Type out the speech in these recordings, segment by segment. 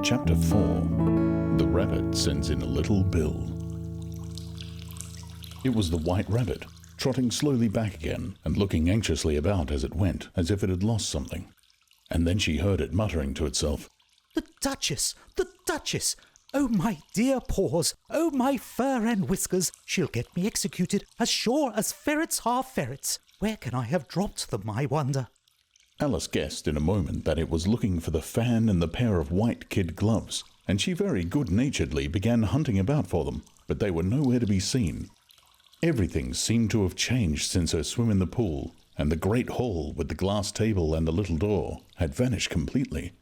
Chapter 4. The Rabbit Sends in a Little Bill. It was the White Rabbit, trotting slowly back again and looking anxiously about as it went, as if it had lost something. And then she heard it muttering to itself, "The Duchess! The Duchess! Oh, my dear paws! Oh, my fur and whiskers! She'll get me executed as sure as ferrets are ferrets! Where can I have dropped them, I wonder?" Alice guessed in a moment that it was looking for the fan and the pair of white kid gloves, and she very good-naturedly began hunting about for them, but they were nowhere to be seen. Everything seemed to have changed since her swim in the pool, and the great hall with the glass table and the little door had vanished completely.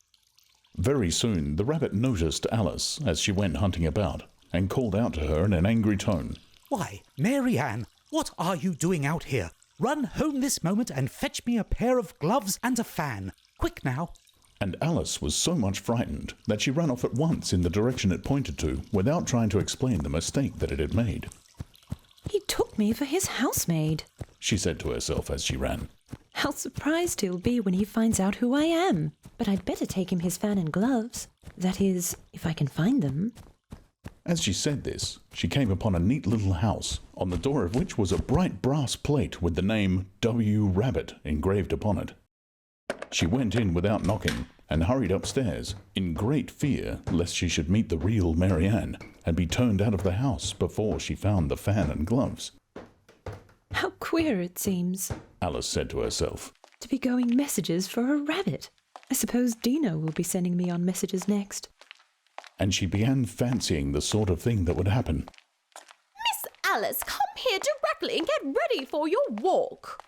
Very soon the rabbit noticed Alice as she went hunting about, and called out to her in an angry tone, "Why, Mary Ann, what are you doing out here? Run home this moment and fetch me a pair of gloves and a fan. Quick now." And Alice was so much frightened that she ran off at once in the direction it pointed to, without trying to explain the mistake that it had made. "He took me for his housemaid," she said to herself as she ran. "How surprised he'll be when he finds out who I am. But I'd better take him his fan and gloves. That is, if I can find them." As she said this, she came upon a neat little house, on the door of which was a bright brass plate with the name W. Rabbit engraved upon it. She went in without knocking, and hurried upstairs, in great fear lest she should meet the real Mary Ann, and be turned out of the house before she found the fan and gloves. "How queer it seems," Alice said to herself, "to be going messages for a rabbit. I suppose Dino will be sending me on messages next." and she began fancying the sort of thing that would happen. "Miss Alice, come here directly and get ready for your walk."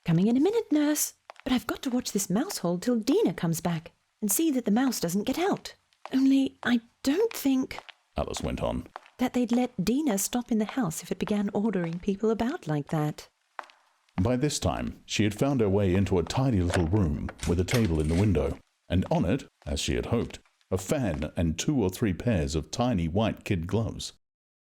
"Coming in a minute, nurse. But I've got to watch this mouse hole till Dina comes back, and see that the mouse doesn't get out. Only I don't think," Alice went on, "that they'd let Dina stop in the house if it began ordering people about like that." By this time, she had found her way into a tidy little room with a table in the window, and on it, as she had hoped, a fan and 2 or 3 pairs of tiny white kid gloves.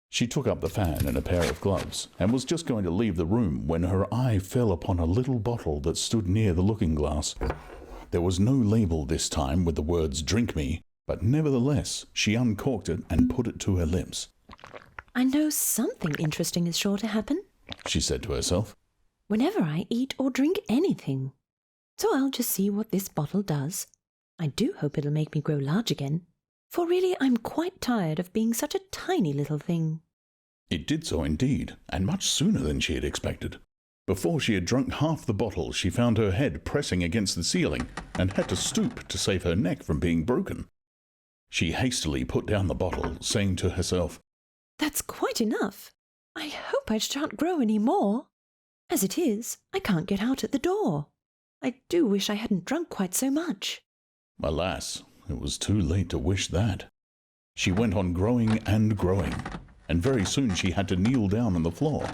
She took up the fan and a pair of gloves, and was just going to leave the room when her eye fell upon a little bottle that stood near the looking-glass. There was no label this time with the words "Drink me," but nevertheless she uncorked it and put it to her lips. "I know something interesting is sure to happen," she said to herself, "whenever I eat or drink anything. So I'll just see what this bottle does. I do hope it'll make me grow large again, for really I'm quite tired of being such a tiny little thing." It did so indeed, and much sooner than she had expected. Before she had drunk half the bottle, she found her head pressing against the ceiling, and had to stoop to save her neck from being broken. She hastily put down the bottle, saying to herself, "That's quite enough. I hope I shan't grow any more. As it is, I can't get out at the door. I do wish I hadn't drunk quite so much." Alas, it was too late to wish that. She went on growing and growing, and very soon she had to kneel down on the floor.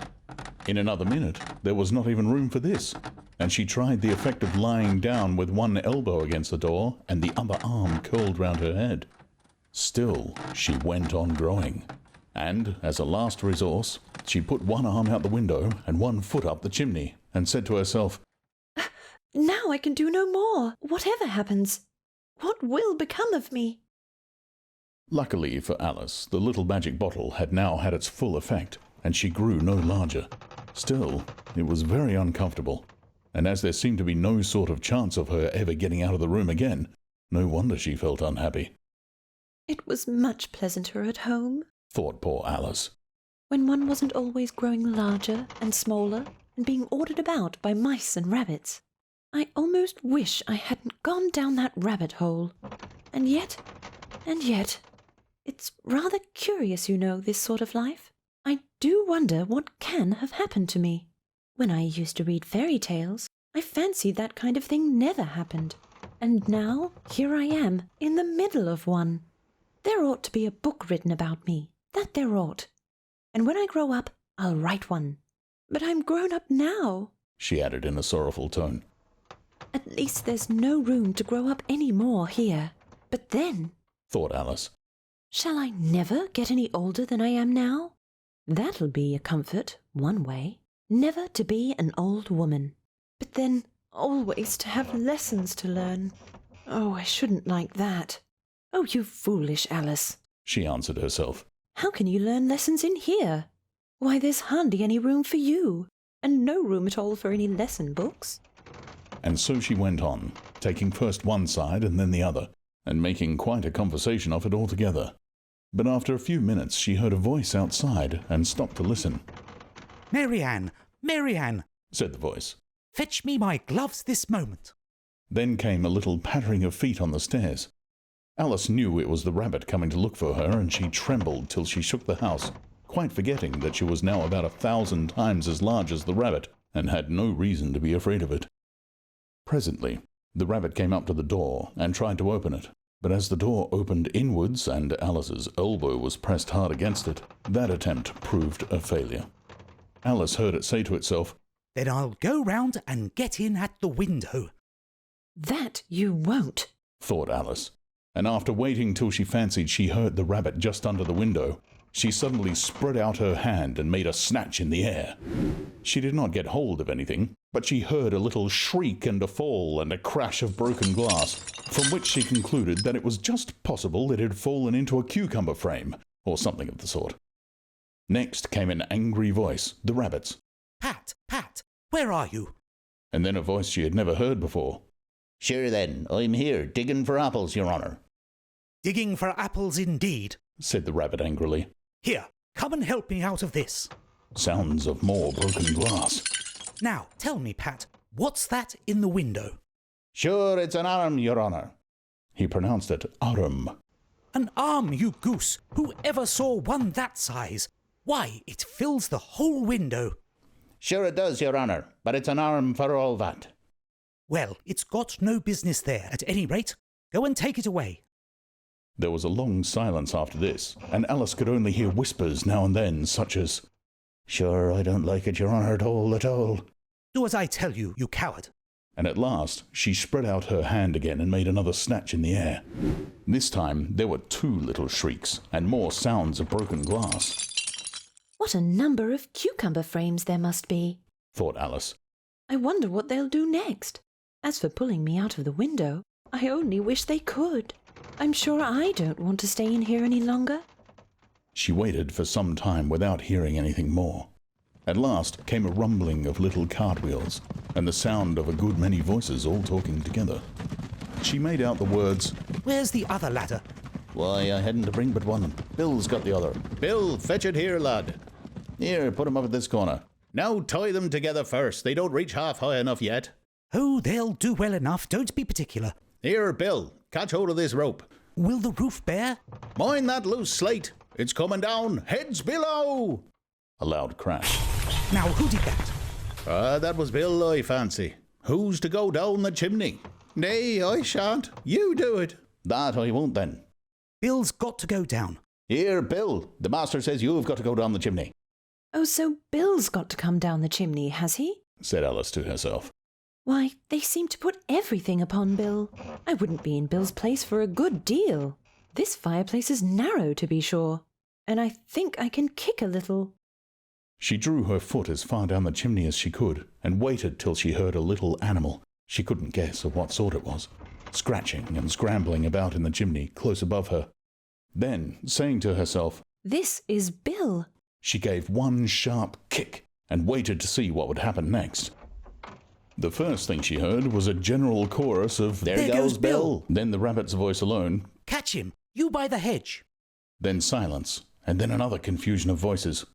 In another minute, there was not even room for this, and she tried the effect of lying down with one elbow against the door and the other arm curled round her head. Still, she went on growing, and, as a last resource, she put one arm out the window and one foot up the chimney, and said to herself, "Now I can do no more, whatever happens. What will become of me?" Luckily for Alice, the little magic bottle had now had its full effect, and she grew no larger. Still, it was very uncomfortable, and as there seemed to be no sort of chance of her ever getting out of the room again, no wonder she felt unhappy. "It was much pleasanter at home," thought poor Alice. "when one wasn't always growing larger and smaller and being ordered about by mice and rabbits. I almost wish I hadn't gone down that rabbit hole. And yet, it's rather curious, you know, this sort of life. I do wonder what can have happened to me. When I used to read fairy tales, I fancied that kind of thing never happened. And now, here I am, in the middle of one. There ought to be a book written about me, that there ought. And when I grow up, I'll write one. But I'm grown up now," she added in a sorrowful tone. "At least there's no room to grow up any more here. But then," thought Alice, "shall I never get any older than I am now? That'll be a comfort, one way. Never to be an old woman. But then always to have lessons to learn. Oh, I shouldn't like that." Oh, you foolish Alice, she answered herself. how can you learn lessons in here? Why, there's hardly any room for you, and no room at all for any lesson books. And so she went on, taking first one side and then the other, and making quite a conversation of it altogether. But after a few minutes she heard a voice outside and stopped to listen. Marianne, Marianne, Said the voice. fetch me my gloves this moment. Then came a little pattering of feet on the stairs. Alice knew it was the rabbit coming to look for her, and she trembled till she shook the house, quite forgetting that she was now about 1,000 times as large as the rabbit, and had no reason to be afraid of it. Presently, the rabbit came up to the door and tried to open it, but as the door opened inwards and Alice's elbow was pressed hard against it, that attempt proved a failure. Alice heard it say to itself, Then I'll go round and get in at the window. That you won't. thought Alice, and after waiting till she fancied she heard the rabbit just under the window, she suddenly spread out her hand and made a snatch in the air. She did not get hold of anything, but she heard a little shriek and a fall and a crash of broken glass, from which she concluded that it was just possible it had fallen into a cucumber frame, or something of the sort. Next came an angry voice, the rabbit's, Pat, Pat, where are you? and then a voice she had never heard before. Sure then, I'm here, digging for apples, your honour. Digging for apples indeed. Said the rabbit angrily. Here, come and help me out of this. Sounds of more broken glass. Now, tell me, Pat, what's that in the window? Sure, it's an arm, your honour. He pronounced it arm. An arm, you goose! Who ever saw one that size? Why, it fills the whole window. Sure it does, your honour, but it's an arm for all that. Well, it's got no business there, at any rate. Go and take it away. There was a long silence after this, and Alice could only hear whispers now and then, such as, Sure, I don't like it, your honour, at all, at all. Do as I tell you, you coward. and at last she spread out her hand again and made another snatch in the air. This time there were 2 little shrieks, and more sounds of broken glass. What a number of cucumber frames there must be, Thought Alice. I wonder what they'll do next. As for pulling me out of the window, I only wish they could. I'm sure I don't want to stay in here any longer. She waited for some time without hearing anything more. At last came a rumbling of little cartwheels, and the sound of a good many voices all talking together. She made out the words, Where's the other ladder? Why, I hadn't to bring but one. Bill's got the other. Bill, fetch it here, lad. Here, put 'em up at this corner. Now tie them together first. They don't reach half high enough yet. Oh, they'll do well enough. Don't be particular. Here, Bill, catch hold of this rope. Will the roof bear? Mind that loose slate. It's coming down. Heads below. a loud crash. Now, who did that? That was Bill, I fancy. Who's to go down the chimney? Nay, I shan't. You do it. That I won't then. Bill's got to go down. Here, Bill, the master says you've got to go down the chimney. Oh, so Bill's got to come down the chimney, has he? Said Alice to herself. Why, they seem to put everything upon Bill. I wouldn't be in Bill's place for a good deal. This fireplace is narrow, to be sure, and I think I can kick a little. She drew her foot as far down the chimney as she could, and waited till she heard a little animal, she couldn't guess of what sort it was, scratching and scrambling about in the chimney close above her. Then, saying to herself, This is Bill. she gave one sharp kick and waited to see what would happen next. The first thing she heard was a general chorus of, There There goes goes Bill. Then the rabbit's voice alone, Catch him. You by the hedge. then silence, and then another confusion of voices.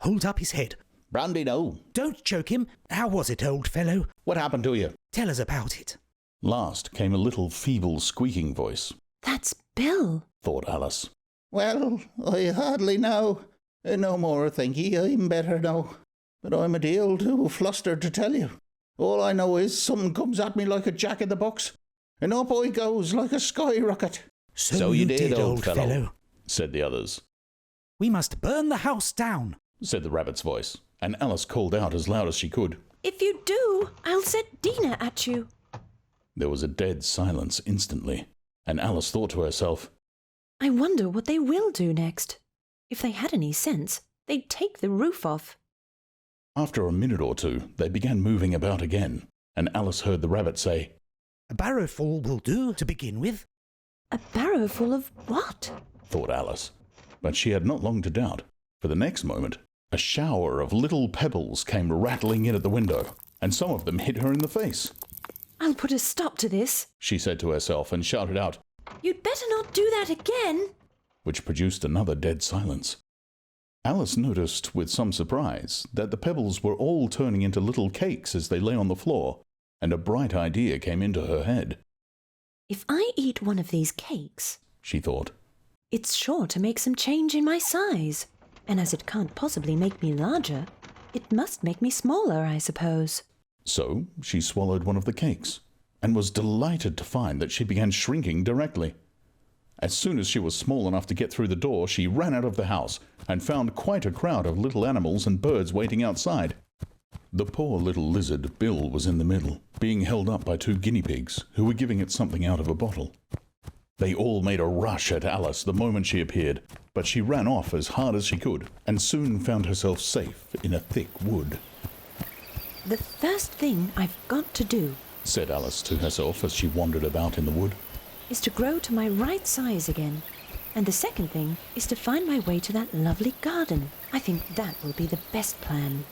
Hold up his head. Brandy, no. Don't choke him. How was it, old fellow? What happened to you? Tell us about it. Last came a little feeble squeaking voice, That's Bill. thought Alice. Well, I hardly know. No more, thank ye. I'm better now. But I'm a deal too flustered to tell you. All I know is something comes at me like a jack-in-the-box, and up I goes like a skyrocket. So you did, old fellow. Said the others. We must burn the house down. Said the rabbit's voice, and Alice called out as loud as she could. If you do, I'll set Dina at you. There was a dead silence instantly, and Alice thought to herself, I wonder what they will do next. If they had any sense, they'd take the roof off. After a minute or two, they began moving about again, and Alice heard the rabbit say, A barrowful will do to begin with. A barrow full of what? thought Alice. But she had not long to doubt, for the next moment a shower of little pebbles came rattling in at the window, and some of them hit her in the face. I'll put a stop to this, She said to herself and shouted out, You'd better not do that again. which produced another dead silence. Alice noticed with some surprise that the pebbles were all turning into little cakes as they lay on the floor, and a bright idea came into her head. If I eat one of these cakes, She thought, it's sure to make some change in my size. And as it can't possibly make me larger, it must make me smaller, I suppose. So she swallowed one of the cakes, and was delighted to find that she began shrinking directly. As soon as she was small enough to get through the door, she ran out of the house and found quite a crowd of little animals and birds waiting outside. The poor little lizard, Bill, was in the middle, being held up by 2 guinea pigs, who were giving it something out of a bottle. They all made a rush at Alice the moment she appeared, but she ran off as hard as she could, and soon found herself safe in a thick wood. The first thing I've got to do Said Alice to herself as she wandered about in the wood. is to grow to my right size again. And the second thing is to find my way to that lovely garden. I think that will be the best plan.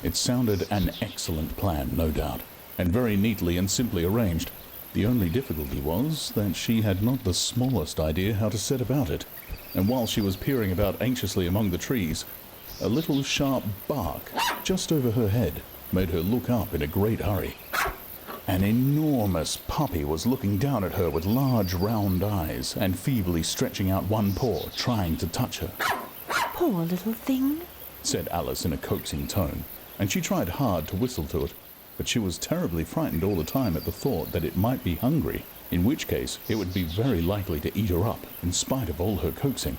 It sounded an excellent plan, no doubt, and very neatly and simply arranged. The only difficulty was that she had not the smallest idea how to set about it, and while she was peering about anxiously among the trees, a little sharp bark just over her head made her look up in a great hurry. An enormous puppy was looking down at her with large round eyes and feebly stretching out one paw, trying to touch her. Poor little thing. Said Alice in a coaxing tone, and she tried hard to whistle to it, but she was terribly frightened all the time at the thought that it might be hungry, in which case it would be very likely to eat her up, in spite of all her coaxing.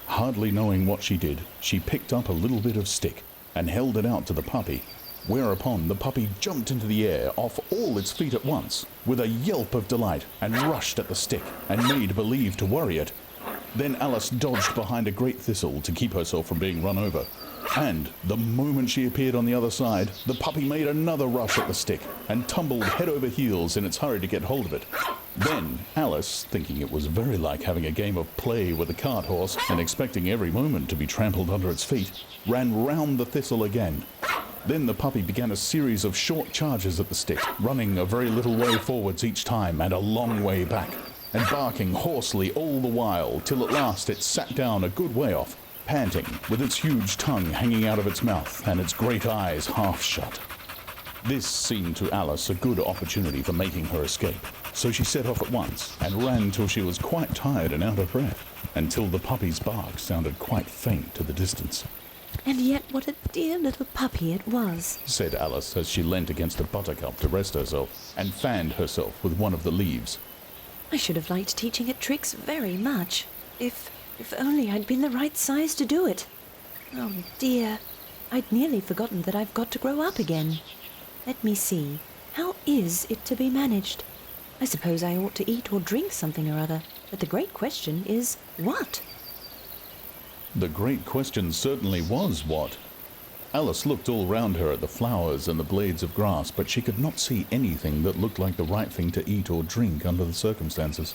Hardly knowing what she did, she picked up a little bit of stick and held it out to the puppy, whereupon the puppy jumped into the air off all its feet at once, with a yelp of delight, and rushed at the stick, and made believe to worry it. Then Alice dodged behind a great thistle to keep herself from being run over, and the moment she appeared on the other side, the puppy made another rush at the stick, and tumbled head over heels in its hurry to get hold of it. Then Alice, thinking it was very like having a game of play with a cart horse, and expecting every moment to be trampled under its feet, ran round the thistle again. Then the puppy began a series of short charges at the stick, running a very little way forwards each time and a long way back, and barking hoarsely all the while, till at last it sat down a good way off, panting, with its huge tongue hanging out of its mouth and its great eyes half shut. This seemed to Alice a good opportunity for making her escape, so she set off at once and ran till she was quite tired and out of breath, until the puppy's bark sounded quite faint to the distance. And yet what a dear little puppy it was, Said Alice as she leant against a buttercup to rest herself, and fanned herself with one of the leaves. I should have liked teaching it tricks very much. If only I'd been the right size to do it. Oh dear, I'd nearly forgotten that I've got to grow up again. Let me see, how is it to be managed? I suppose I ought to eat or drink something or other, but the great question is, what? The great question certainly was what. Alice looked all round her at the flowers and the blades of grass, but she could not see anything that looked like the right thing to eat or drink under the circumstances.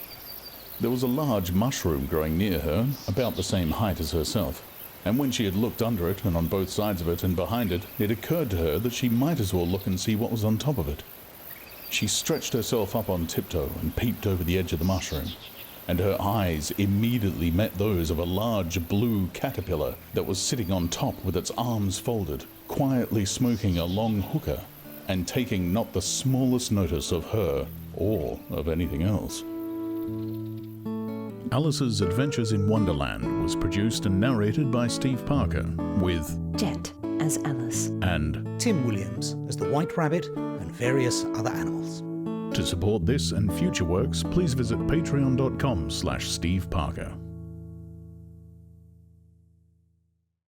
There was a large mushroom growing near her, about the same height as herself, and when she had looked under it and on both sides of it and behind it, it occurred to her that she might as well look and see what was on top of it. She stretched herself up on tiptoe and peeped over the edge of the mushroom, and her eyes immediately met those of a large blue caterpillar that was sitting on top with its arms folded, quietly smoking a long hookah, and taking not the smallest notice of her or of anything else. Alice's Adventures in Wonderland was produced and narrated by Steve Parker, with Jet as Alice. and Tim Williams as the White Rabbit and various other animals. to support this and future works, please visit patreon.com/Steve Parker.